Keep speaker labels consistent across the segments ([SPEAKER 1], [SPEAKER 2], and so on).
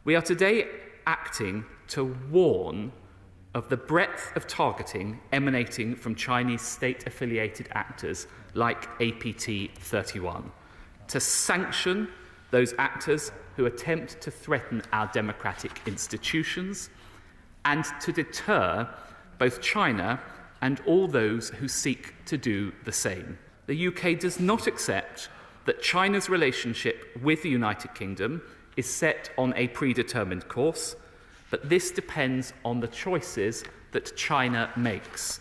[SPEAKER 1] We are today acting to warn of the breadth of targeting emanating from Chinese state-affiliated actors like APT-31, to sanction those actors who attempt to threaten our democratic institutions, and to deter both China and all those who seek to do the same. The UK does not accept that China's relationship with the United Kingdom is set on a predetermined course, but this depends on the choices that China makes.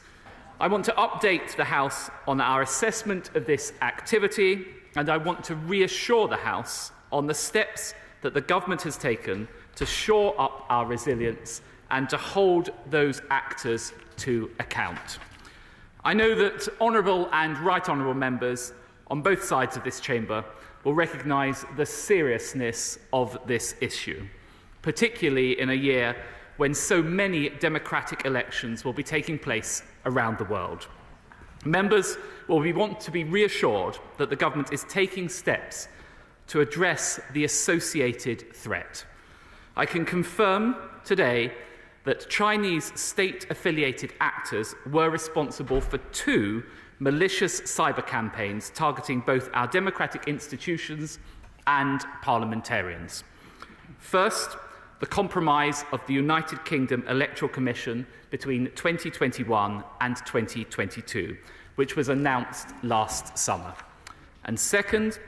[SPEAKER 1] I want to update the House on our assessment of this activity, and I want to reassure the House on the steps that the government has taken to shore up our resilience and to hold those actors to account. I know that honourable and right honourable members on both sides of this chamber will recognise the seriousness of this issue, particularly in a year when so many democratic elections will be taking place around the world. Members will want to be reassured that the government is taking steps to address the associated threat. I can confirm today that Chinese state-affiliated actors were responsible for 2 malicious cyber campaigns targeting both our democratic institutions and parliamentarians. First, the compromise of the United Kingdom Electoral Commission between 2021 and 2022, which was announced last summer. And second,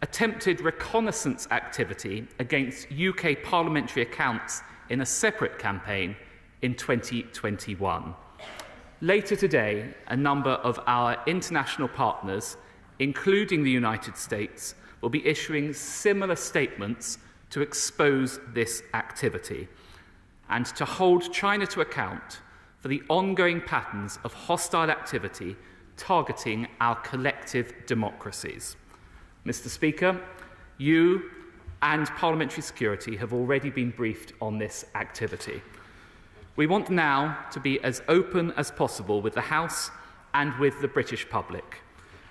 [SPEAKER 1] attempted reconnaissance activity against UK parliamentary accounts in a separate campaign in 2021. Later today, a number of our international partners, including the United States, will be issuing similar statements to expose this activity and to hold China to account for the ongoing patterns of hostile activity targeting our collective democracies. Mr. Speaker, you and Parliamentary Security have already been briefed on this activity. We want now to be as open as possible with the House and with the British public,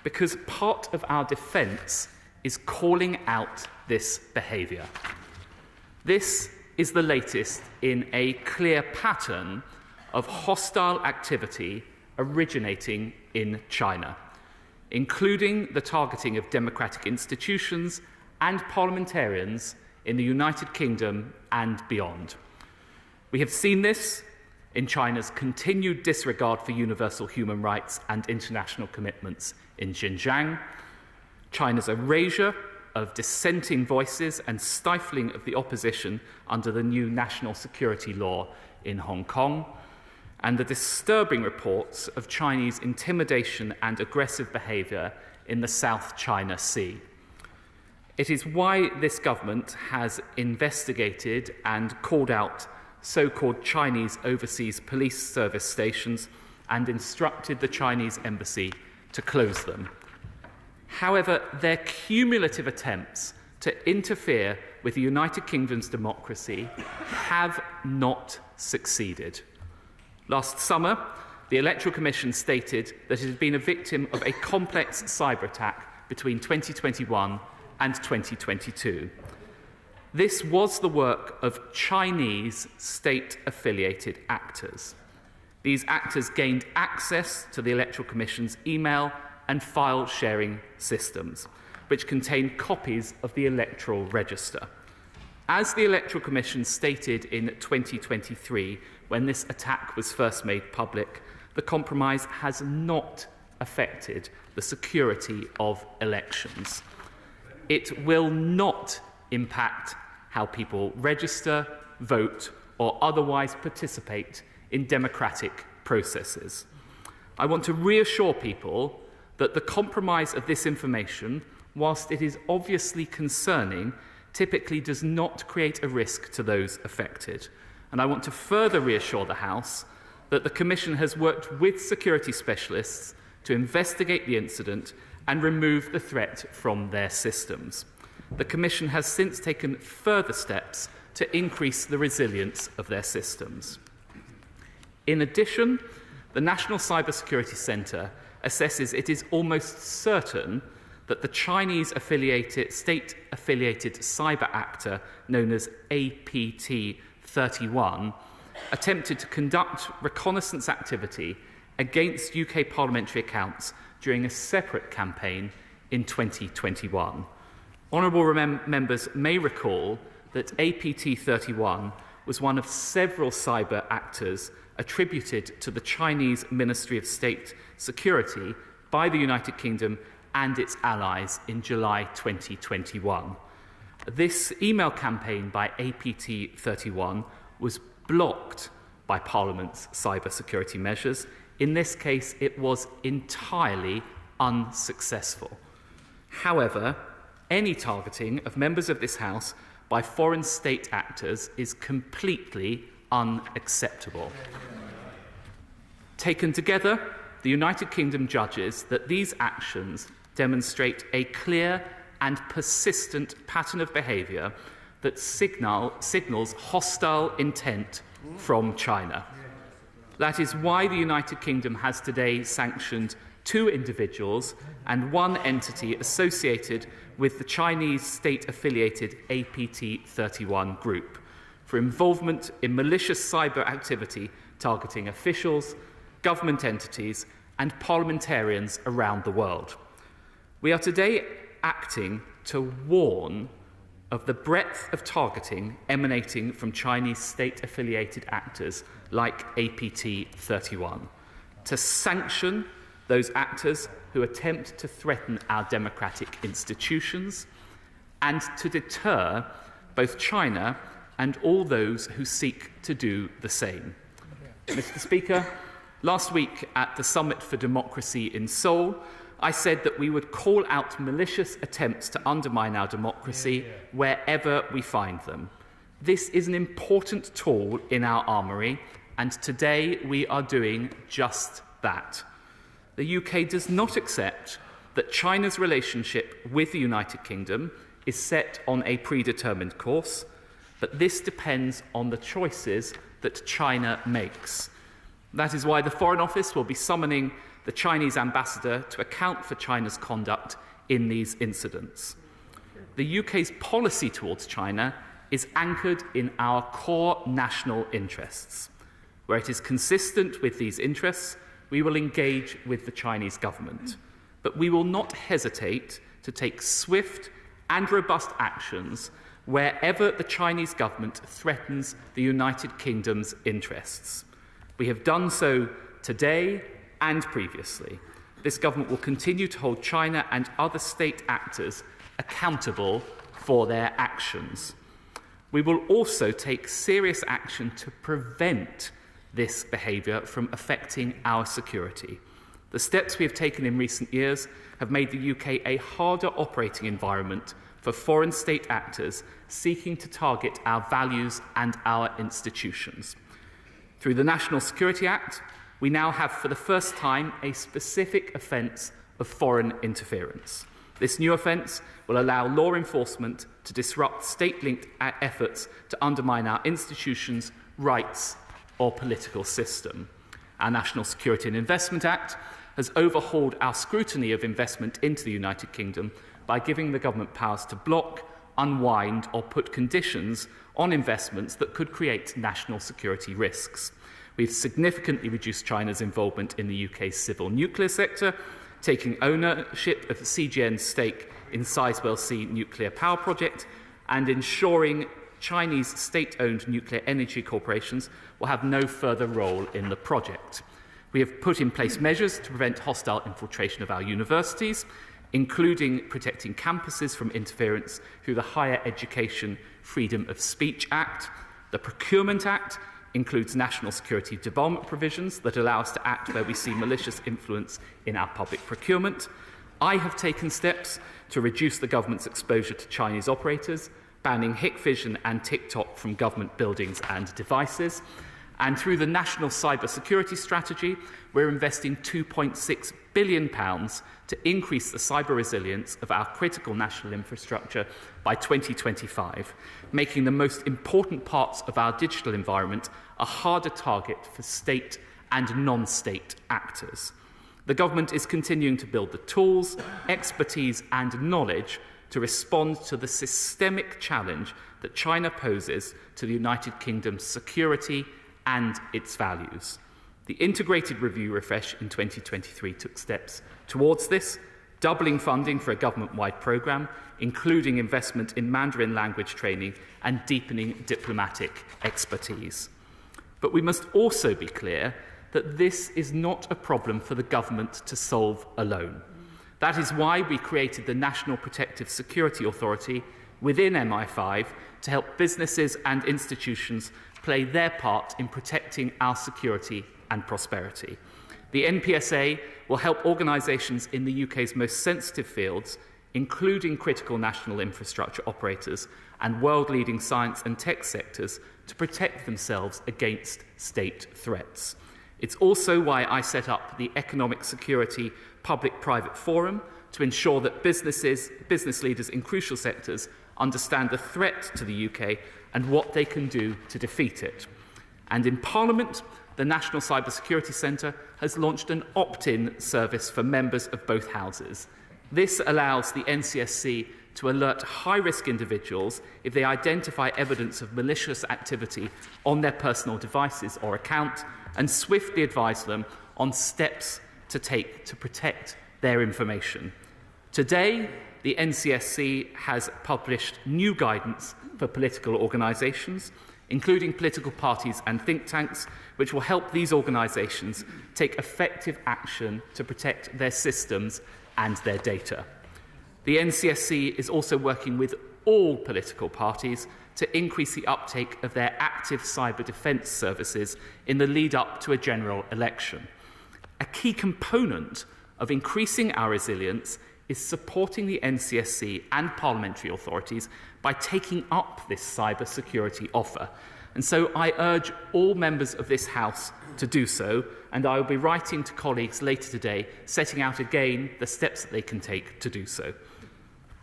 [SPEAKER 1] because part of our defence is calling out this behaviour. This is the latest in a clear pattern of hostile activity originating in China, including the targeting of democratic institutions and parliamentarians in the United Kingdom and beyond. We have seen this in China's continued disregard for universal human rights and international commitments in Xinjiang, China's erasure of dissenting voices and stifling of the opposition under the new national security law in Hong Kong, and the disturbing reports of Chinese intimidation and aggressive behaviour in the South China Sea. It is why this government has investigated and called out so-called Chinese overseas police service stations and instructed the Chinese embassy to close them. However, their cumulative attempts to interfere with the United Kingdom's democracy have not succeeded. Last summer, the Electoral Commission stated that it had been a victim of a complex cyber attack between 2021 and 2022. This was the work of Chinese state-affiliated actors. These actors gained access to the Electoral Commission's email and file-sharing systems, which contain copies of the electoral register. As the Electoral Commission stated in 2023, when this attack was first made public, the compromise has not affected the security of elections. It will not impact how people register, vote, or otherwise participate in democratic processes. I want to reassure people that the compromise of this information, whilst it is obviously concerning, typically does not create a risk to those affected. And I want to further reassure the House that the Commission has worked with security specialists to investigate the incident and remove the threat from their systems. The Commission has since taken further steps to increase the resilience of their systems. In addition, the National Cybersecurity Centre assesses it is almost certain that the Chinese state-affiliated cyber actor known as APT-31 attempted to conduct reconnaissance activity against UK parliamentary accounts during a separate campaign in 2021. Honourable members may recall that APT-31 was one of several cyber actors attributed to the Chinese Ministry of State Security by the United Kingdom and its allies in July 2021. This email campaign by APT-31 was blocked by Parliament's cyber security measures. In this case, it was entirely unsuccessful. However, any targeting of members of this House by foreign state actors is completely unacceptable. Taken together, the United Kingdom judges that these actions demonstrate a clear and persistent pattern of behaviour that signals hostile intent from China. That is why the United Kingdom has today sanctioned 2 individuals and 1 entity associated with the Chinese state-affiliated APT-31 group for involvement in malicious cyber activity targeting officials, government entities and parliamentarians around the world. We are today acting to warn of the breadth of targeting emanating from Chinese state-affiliated actors like APT-31, to sanction those actors who attempt to threaten our democratic institutions, and to deter both China and all those who seek to do the same. Mr. Speaker, last week at the Summit for Democracy in Seoul, I said that we would call out malicious attempts to undermine our democracy wherever we find them. This is an important tool in our armoury, and today we are doing just that. The UK does not accept that China's relationship with the United Kingdom is set on a predetermined course, but this depends on the choices that China makes. That is why the Foreign Office will be summoning the Chinese ambassador to account for China's conduct in these incidents. The UK's policy towards China is anchored in our core national interests. Where it is consistent with these interests, we will engage with the Chinese government. But we will not hesitate to take swift and robust actions wherever the Chinese government threatens the United Kingdom's interests. We have done so today and previously. This government will continue to hold China and other state actors accountable for their actions. We will also take serious action to prevent this behaviour from affecting our security. The steps we have taken in recent years have made the UK a harder operating environment for foreign state actors seeking to target our values and our institutions. Through the National Security Act, we now have for the first time a specific offence of foreign interference. This new offence will allow law enforcement to disrupt state-linked efforts to undermine our institutions, rights or political system. Our National Security and Investment Act has overhauled our scrutiny of investment into the United Kingdom by giving the government powers to block, unwind or put conditions on investments that could create national security risks. We've significantly reduced China's involvement in the UK's civil nuclear sector, taking ownership of CGN's stake in Sizewell C nuclear power project and ensuring Chinese state-owned nuclear energy corporations will have no further role in the project. We have put in place measures to prevent hostile infiltration of our universities, including protecting campuses from interference through the Higher Education Freedom of Speech Act. The Procurement Act includes national security debarment provisions that allow us to act where we see malicious influence in our public procurement. I have taken steps to reduce the government's exposure to Chinese operators, banning Hikvision and TikTok from government buildings and devices. And through the National Cyber Security Strategy, we're investing £2.6 billion to increase the cyber resilience of our critical national infrastructure by 2025, making the most important parts of our digital environment a harder target for state and non-state actors. The government is continuing to build the tools, expertise and knowledge to respond to the systemic challenge that China poses to the United Kingdom's security and its values. The integrated review refresh in 2023 took steps towards this, doubling funding for a government-wide programme, including investment in Mandarin language training and deepening diplomatic expertise. But we must also be clear that this is not a problem for the government to solve alone. That is why we created the National Protective Security Authority within MI5 to help businesses and institutions play their part in protecting our security and prosperity. The NPSA will help organisations in the UK's most sensitive fields, including critical national infrastructure operators and world-leading science and tech sectors, to protect themselves against state threats. It's also why I set up the Economic Security Public-Private Forum to ensure that business leaders in crucial sectors understand the threat to the UK and what they can do to defeat it. And in Parliament, the National Cybersecurity Centre has launched an opt-in service for members of both houses. This allows the NCSC to alert high-risk individuals if they identify evidence of malicious activity on their personal devices or account, and swiftly advise them on steps to take to protect their information. Today, the NCSC has published new guidance for political organisations, including political parties and think tanks, which will help these organisations take effective action to protect their systems and their data. The NCSC is also working with all political parties to increase the uptake of their active cyber defence services in the lead-up to a general election. A key component of increasing our resilience is supporting the NCSC and parliamentary authorities by taking up this cyber security offer. And so I urge all members of this House to do so, and I will be writing to colleagues later today, setting out again the steps that they can take to do so.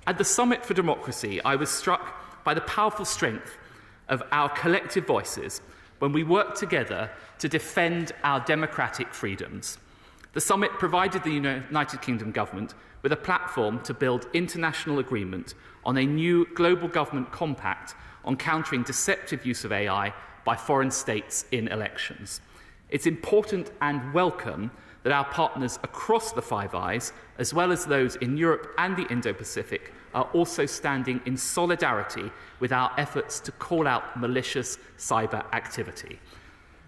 [SPEAKER 1] At the Summit for Democracy, I was struck by the powerful strength of our collective voices when we work together to defend our democratic freedoms. The summit provided the United Kingdom government with a platform to build international agreement on a new global government compact on countering deceptive use of AI by foreign states in elections. It's important and welcome that our partners across the Five Eyes, as well as those in Europe and the Indo-Pacific, are also standing in solidarity with our efforts to call out malicious cyber activity.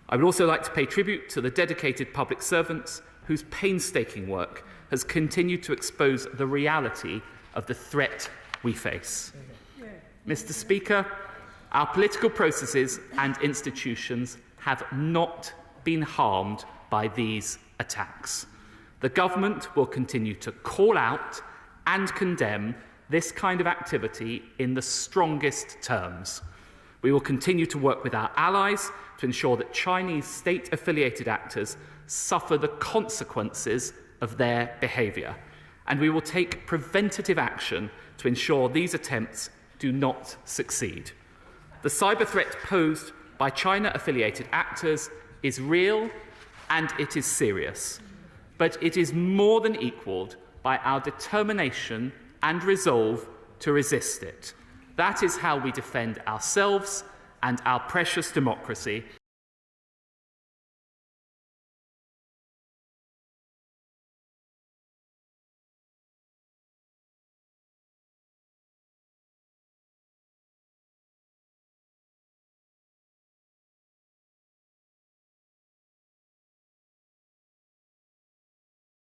[SPEAKER 1] I would also like to pay tribute to the dedicated public servants whose painstaking work has continued to expose the reality of the threat we face. Mr. Speaker, our political processes and institutions have not been harmed by these attacks. The government will continue to call out and condemn this kind of activity in the strongest terms. We will continue to work with our allies to ensure that Chinese state-affiliated actors suffer the consequences of their behaviour, and we will take preventative action to ensure these attempts do not succeed. The cyber threat posed by China-affiliated actors is real and it is serious, but it is more than equalled by our determination and resolve to resist it. That is how we defend ourselves and our precious democracy,